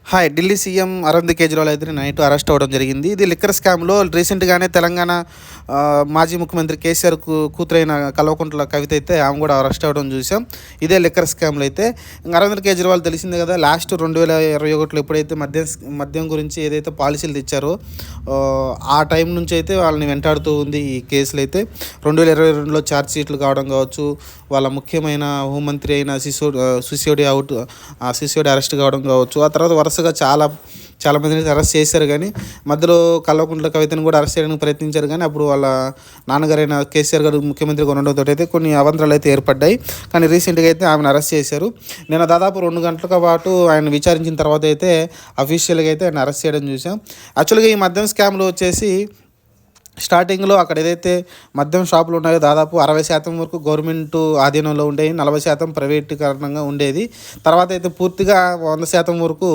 Hi! Delhi CM Arvind Kejriwal అయితే night arrest అవ్వడం జరిగింది. ఇది లిక్కర్ స్కామ్‌లో రీసెంట్‌గానే తెలంగాణ మాజీ ముఖ్యమంత్రి కేసీఆర్ కూతురైన కల్వకుంట్ల కవిత అయితే ఆమె కూడా అరెస్ట్ అవ్వడం చూసాం. ఇదే లిక్కర్ స్కామ్‌లో అయితే అరవింద్ కేజ్రీవాల్ తెలిసిందే కదా! లాస్ట్ 2021లో ఎప్పుడైతే మద్యం గురించి ఏదైతే పాలసీలు తెచ్చారో ఆ టైం నుంచి అయితే వాళ్ళని వెంటాడుతూ ఉంది ఈ కేసులు అయితే. 2022లో ఛార్జ్ షీట్లు కావడం కావచ్చు, వాళ్ళ ముఖ్యమైన హోంమంత్రి అయిన సిసోడియా అరెస్ట్ కావడం కావచ్చు. ఆ తర్వాత వరుసగా చాలా మందిని అరెస్ట్ చేశారు. కానీ మధ్యలో కల్వకుంట్ల కవితను కూడా అరెస్ట్ చేయడానికి ప్రయత్నించారు. కానీ అప్పుడు వాళ్ళ నాన్నగారైన కేసీఆర్ గారు ముఖ్యమంత్రిగా ఉండడంతో అయితే కొన్ని అవాంతరాలు అయితే ఏర్పడ్డాయి. కానీ రీసెంట్గా అయితే ఆమెను అరెస్ట్ చేశారు. నిన్న దాదాపు 2 గంటల పాటు ఆయన విచారించిన తర్వాత అయితే అఫీషియల్గా అయితే ఆయన అరెస్ట్ చేయడం చూసాం. యాక్చువల్గా ఈ మద్యం స్కామ్లో వచ్చేసి స్టార్టింగ్లో అక్కడ ఏదైతే మద్యం షాపులు ఉన్నాయో దాదాపు 60% వరకు గవర్నమెంట్ ఆధీనంలో ఉండేవి, 40% ప్రైవేటీకరణంగా ఉండేది. తర్వాత అయితే పూర్తిగా 100% వరకు